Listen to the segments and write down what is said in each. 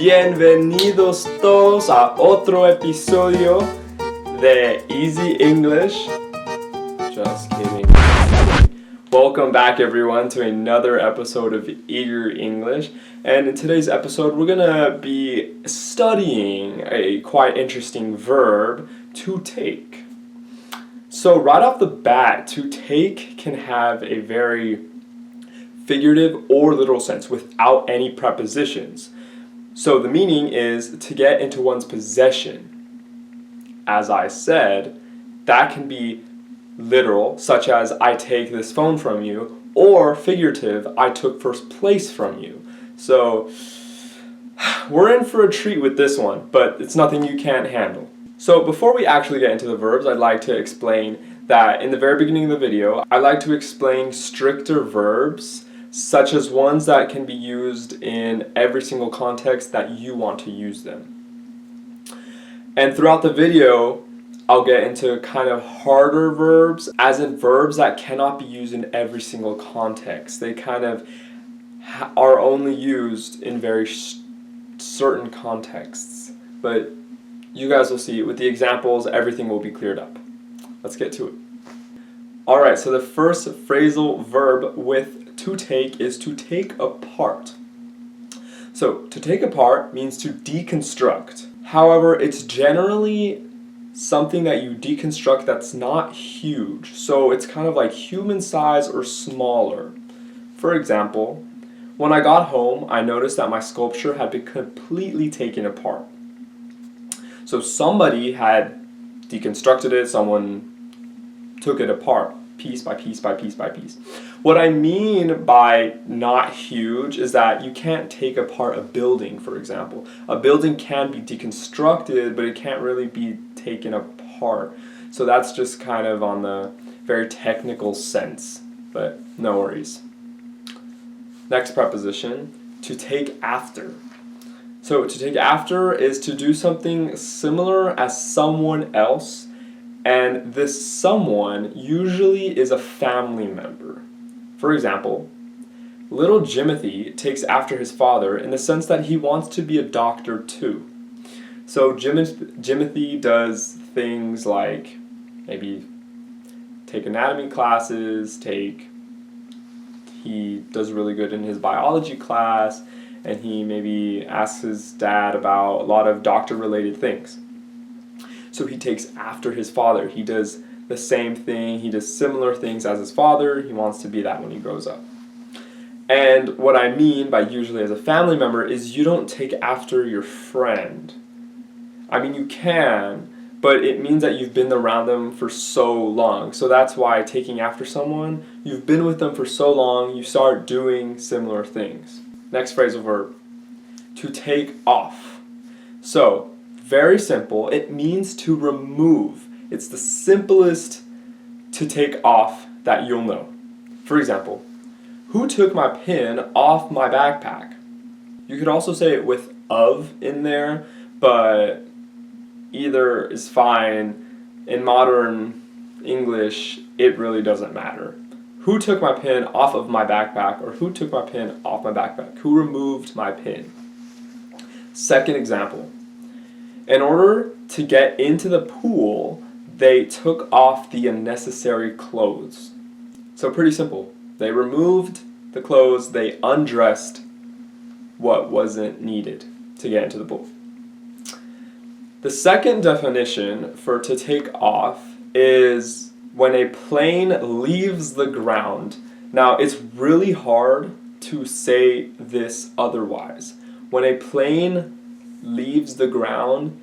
Bienvenidos todos a otro episodio de Easy English. Just kidding. Welcome back everyone to another episode of Eager English. And in today's episode we're gonna be studying a quite interesting verb, to take. So right off the bat, to take can have a very figurative or literal sense without any prepositions. So the meaning is to get into one's possession. As I said, that can be literal, such as I take this phone from you, or figurative, I took first place from you. So we're in for a treat with this one, but it's nothing you can't handle. So before we actually get into the verbs, I'd like to explain that in the very beginning of the video, I like to explain stricter verbs, such as ones that can be used in every single context that you want to use them. And throughout the video, I'll get into kind of harder verbs, as in verbs that cannot be used in every single context. They kind of are only used in very certain contexts. But you guys will see, with the examples, everything will be cleared up. Let's get to it. Alright, so the first phrasal verb with to take is to take apart. So, to take apart means to deconstruct. However, it's generally something that you deconstruct that's not huge. So, it's kind of like human size or smaller. For example, when I got home, I noticed that my sculpture had been completely taken apart. So, somebody had deconstructed it, someone took it apart, piece by piece by piece by piece. What I mean by not huge is that you can't take apart a building, for example. A building can be deconstructed, but it can't really be taken apart. So that's just kind of on the very technical sense, but no worries. Next preposition, to take after. So to take after is to do something similar as someone else, and this someone usually is a family member. For example, little Jimothy takes after his father in the sense that he wants to be a doctor too. So Jimothy does things like maybe take anatomy classes, he does really good in his biology class, and he maybe asks his dad about a lot of doctor-related things. So he takes after his father. He does the same thing. He does similar things as his father. He wants to be that when he grows up. And what I mean by usually as a family member is you don't take after your friend. I mean, you can, but it means that you've been around them for so long. So that's why taking after someone, you've been with them for so long, you start doing similar things. Next phrasal verb, to take off. So, very simple. It means to remove. It's the simplest to take off that you'll know. For example, who took my pen off my backpack? You could also say it with of in there, but either is fine. In modern English, it really doesn't matter. Who took my pen off of my backpack, or who took my pen off my backpack? Who removed my pen? Second example. In order to get into the pool, they took off the unnecessary clothes. So pretty simple. They removed the clothes, they undressed what wasn't needed to get into the pool. The second definition for to take off is when a plane leaves the ground. Now, it's really hard to say this otherwise. When a plane leaves the ground,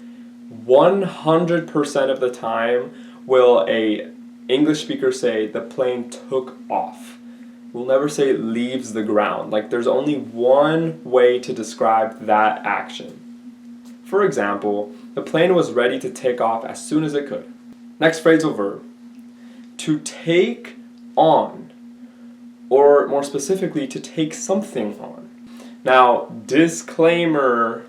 100% of the time will a English speaker say the plane took off. We'll never say it leaves the ground. Like, there's only one way to describe that action. For example, the plane was ready to take off as soon as it could. Next phrasal verb, to take on, or more specifically, to take something on. Now, disclaimer,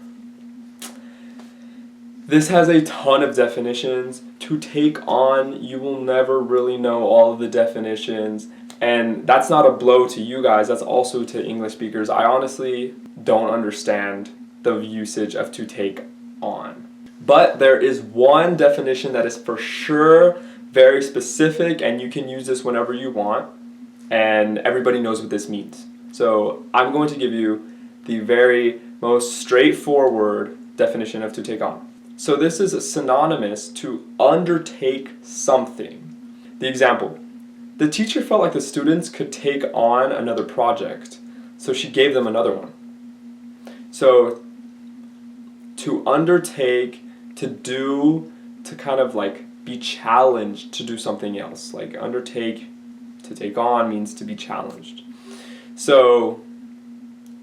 this has a ton of definitions. To take on, you will never really know all of the definitions, and that's not a blow to you guys, that's also to English speakers. I honestly don't understand the usage of to take on. But there is one definition that is for sure very specific, and you can use this whenever you want, and everybody knows what this means. So I'm going to give you the very most straightforward definition of to take on. So this is synonymous to undertake something. The example: the teacher felt like the students could take on another project, so she gave them another one. So to undertake, to do, to kind of like be challenged to do something else. Like undertake, to take on means to be challenged. So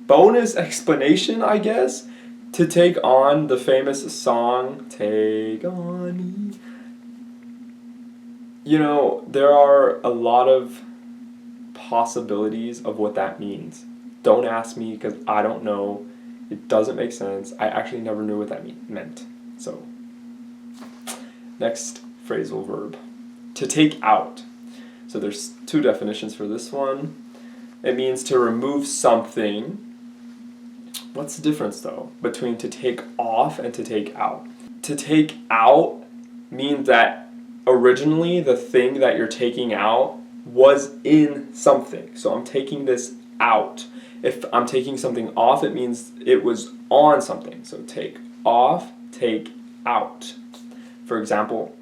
bonus explanation, I guess, to take on the famous song, Take On Me. You know, there are a lot of possibilities of what that means. Don't ask me because I don't know. It doesn't make sense. I actually never knew what that meant. So, next phrasal verb, to take out. So there's two definitions for this one. It means to remove something. What's the difference though between to take off and to take out? To take out means that originally the thing that you're taking out was in something. So I'm taking this out. If I'm taking something off, it means it was on something. So take off, take out. For example,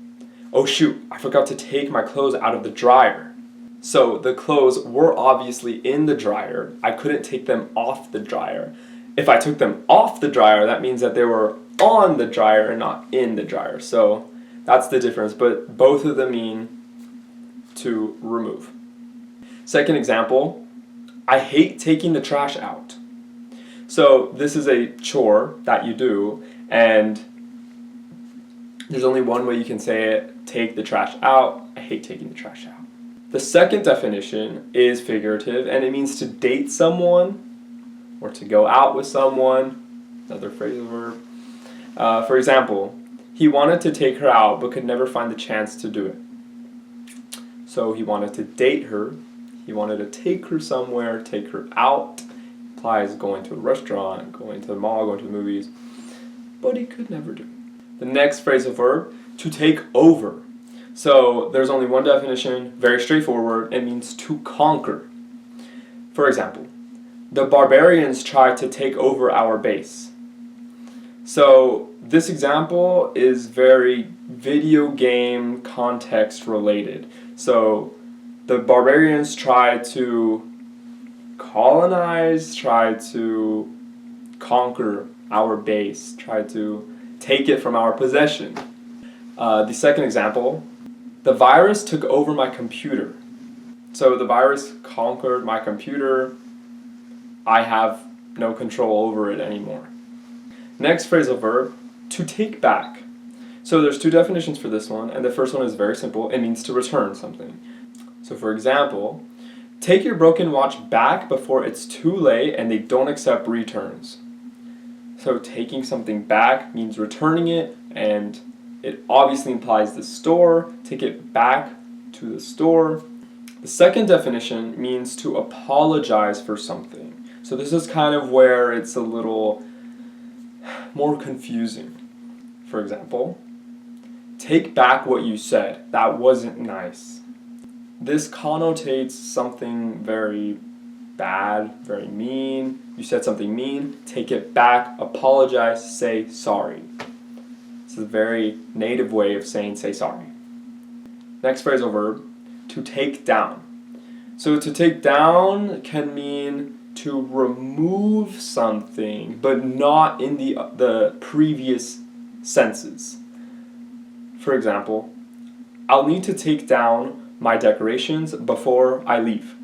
oh shoot, I forgot to take my clothes out of the dryer. So the clothes were obviously in the dryer. I couldn't take them off the dryer. If I took them off the dryer, that means that they were on the dryer and not in the dryer. So that's the difference, but both of them mean to remove. Second example, I hate taking the trash out. So this is a chore that you do, and there's only one way you can say it: take the trash out. I hate taking the trash out. The second definition is figurative, and it means to date someone or to go out with someone. Another phrasal verb. For example, he wanted to take her out but could never find the chance to do it. So he wanted to date her. He wanted to take her somewhere, take her out. Implies going to a restaurant, going to the mall, going to the movies. But he could never do it. The next phrasal verb, to take over. So there's only one definition, very straightforward. It means to conquer. For example, the barbarians tried to take over our base. So this example is very video game context related. So the barbarians tried to colonize, tried to conquer our base, tried to take it from our possession. The second example, the virus took over my computer. So the virus conquered my computer. I have no control over it anymore. Next phrasal verb, to take back. So there's two definitions for this one, and the first one is very simple. It means to return something. So for example, take your broken watch back before it's too late and they don't accept returns. So taking something back means returning it, and it obviously implies the store. Take it back to the store. The second definition means to apologize for something. So this is kind of where it's a little more confusing. For example, take back what you said. That wasn't nice. This connotates something very bad, very mean. You said something mean, take it back, apologize, say sorry. It's a very native way of saying say sorry. Next phrasal verb, to take down. So to take down can mean to remove something, but not in the previous senses. For example, I'll need to take down my decorations before I leave.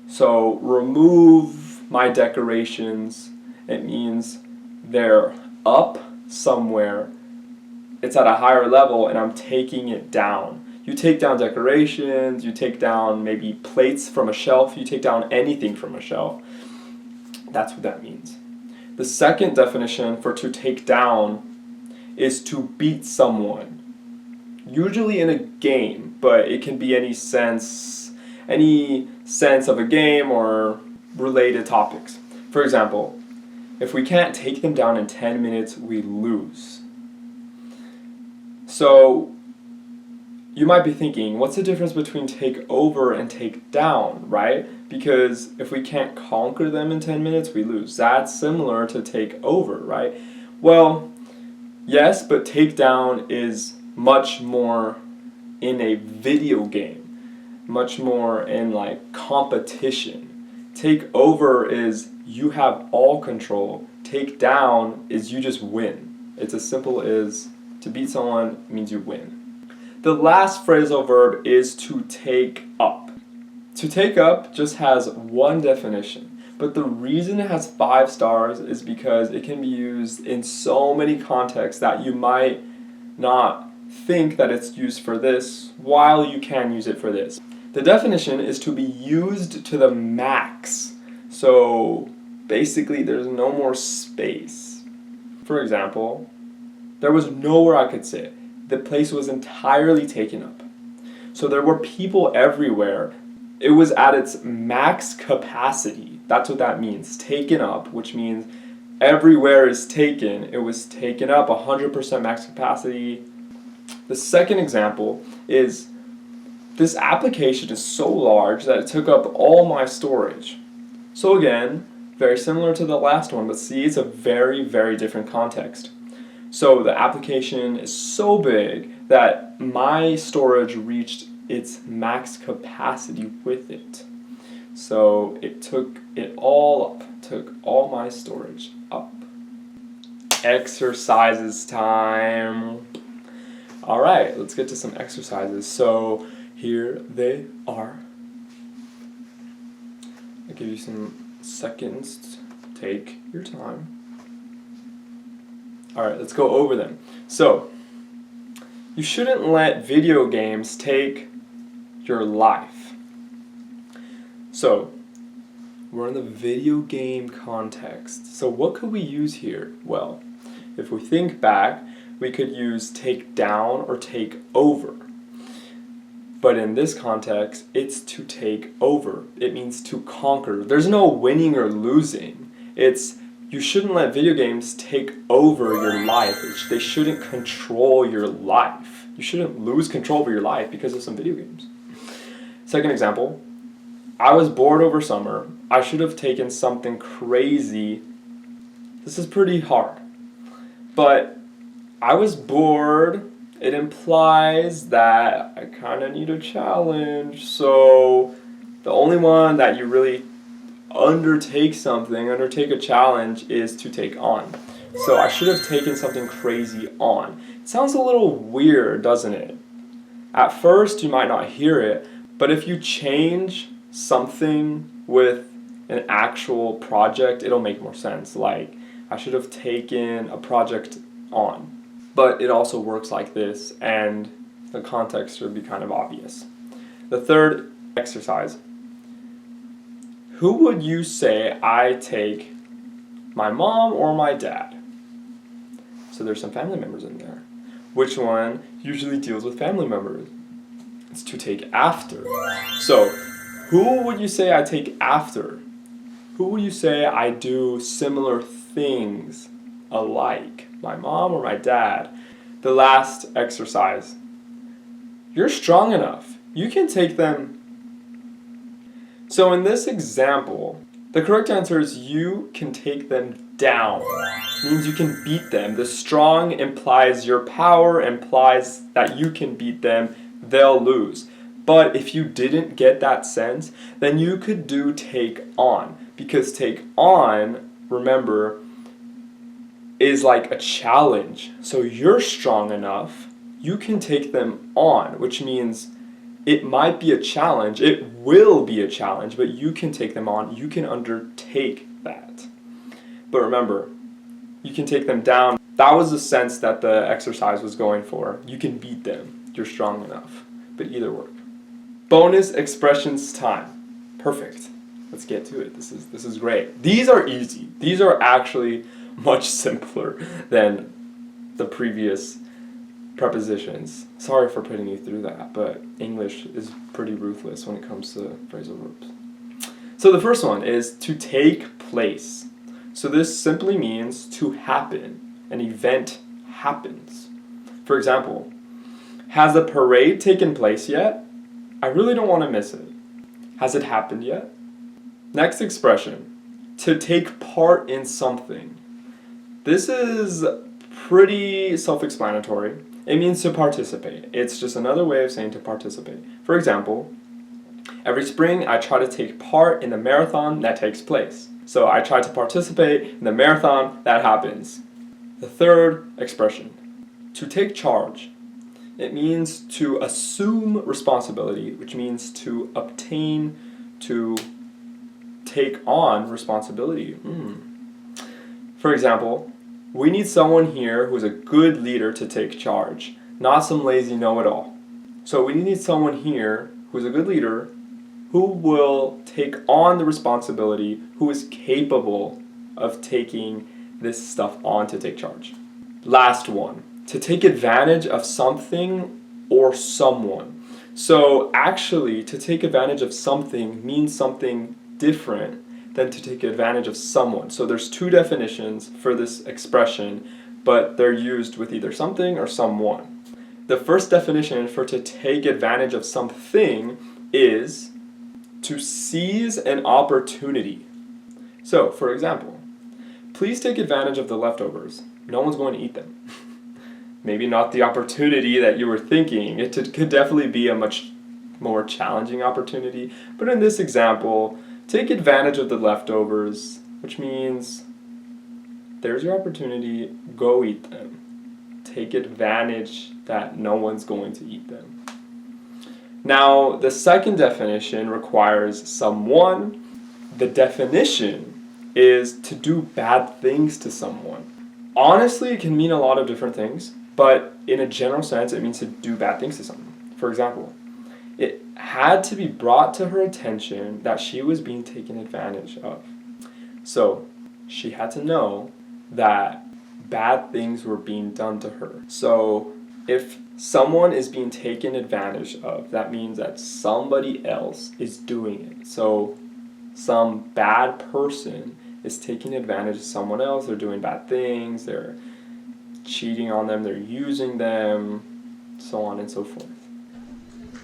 So remove my decorations, it means they're up somewhere, it's at a higher level, and I'm taking it down. You take down decorations, you take down maybe plates from a shelf, you take down anything from a shelf. That's what that means. The second definition for to take down is to beat someone. Usually in a game, but it can be any sense of a game or related topics. For example, If we can't take them down in 10 minutes, we lose. So you might be thinking, what's the difference between take over and take down, right? Because if we can't conquer them in 10 minutes, we lose. That's similar to take over, right? Well, yes, but take down is much more in a video game, much more in like competition. Take over is you have all control. Take down is you just win. It's as simple as to beat someone means you win. The last phrasal verb is to take up. To take up just has one definition, but the reason it has 5 stars is because it can be used in so many contexts that you might not think that it's used for this, while you can use it for this. The definition is to be used to the max. So basically there's no more space. For example, there was nowhere I could sit. The place was entirely taken up. So there were people everywhere. It was at its max capacity. That's what that means. Taken up, which means everywhere is taken. It was taken up 100% max capacity. The second example is this application is so large that it took up all my storage. So again, very similar to the last one, but see, it's a very, very different context. So the application is so big that my storage reached its max capacity with it. So it took it all up, took all my storage up. Exercises time. All right, let's get to some exercises. So here they are. I'll give you some seconds. Take your time. All right, let's go over them. So, you shouldn't let video games take your life. So, we're in the video game context. So what could we use here? Well, if we think back, we could use take down or take over. But in this context, it's to take over. It means to conquer. There's no winning or losing. It's you shouldn't let video games take over your life. They shouldn't control your life. You shouldn't lose control over your life because of some video games. Second example, I was bored over summer. I should have taken something crazy. This is pretty hard. But I was bored. It implies that I kind of need a challenge. So the only one that you really undertake a challenge is to take on. So I should have taken something crazy on. It sounds a little weird, doesn't it? At first you might not hear it, but if you change something with an actual project, it'll make more sense. Like, I should have taken a project on. But it also works like this, and the context should be kind of obvious. The third exercise. Who would you say I take, my mom or my dad? So there's some family members in there. Which one usually deals with family members? It's to take after. So, who would you say I take after? Who would you say I do similar things alike? My mom or my dad? The last exercise. You're strong enough. You can take them. So in this example, the correct answer is you can take them down. It means you can beat them. The strong implies your power, implies that you can beat them. They'll lose. But if you didn't get that sense, then you could do take on. Because take on, remember, is like a challenge. So you're strong enough, you can take them on, which means it might be a challenge, it will be a challenge, but you can take them on, you can undertake that. But remember, you can take them down. That was the sense that the exercise was going for. You can beat them, you're strong enough, but either work. Bonus expressions time. Perfect. Let's get to it. This is great. These are easy. These are actually much simpler than the previous prepositions. Sorry for putting you through that, but English is pretty ruthless when it comes to phrasal verbs. So the first one is to take place. So this simply means to happen. An event happens. For example, has the parade taken place yet? I really don't want to miss it. Has it happened yet? Next expression, to take part in something. This is pretty self-explanatory. It means to participate. It's just another way of saying to participate. For example, every spring I try to take part in the marathon that takes place. So I try to participate in the marathon that happens. The third expression, to take charge. It means to assume responsibility, which means to obtain, to take on responsibility. For example, we need someone here who's a good leader to take charge, not some lazy know-it-all. So we need someone here who's a good leader who will take on the responsibility, who is capable of taking this stuff on to take charge. Last one, to take advantage of something or someone. So actually, to take advantage of something means something different than to take advantage of someone. So there's two definitions for this expression, but they're used with either something or someone. The first definition for to take advantage of something is to seize an opportunity. So, for example, please take advantage of the leftovers. No one's going to eat them. Maybe not the opportunity that you were thinking. It could definitely be a much more challenging opportunity. But in this example, take advantage of the leftovers, which means there's your opportunity, go eat them. Take advantage that no one's going to eat them. Now, the second definition requires someone. The definition is to do bad things to someone. Honestly, it can mean a lot of different things, but in a general sense, it means to do bad things to someone. For example, it had to be brought to her attention that she was being taken advantage of. So, she had to know that bad things were being done to her. So, if someone is being taken advantage of, that means that somebody else is doing it. So, some bad person is taking advantage of someone else. They're doing bad things, they're cheating on them, they're using them, so on and so forth.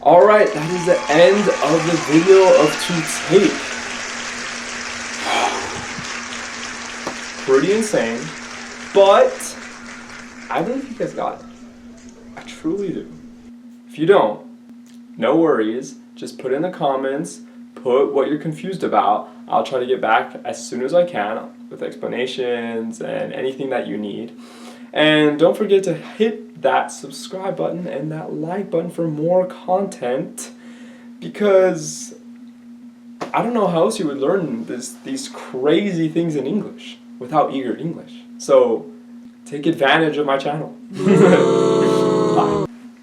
Alright, that is the end of the video of to take. Pretty insane, but I believe you guys got it. I truly do. If you don't, no worries. Just put in the comments, put what you're confused about. I'll try to get back as soon as I can with explanations and anything that you need. And don't forget to hit that subscribe button and that like button for more content, because I don't know how else you would learn these crazy things in English without Eager English. So take advantage of my channel.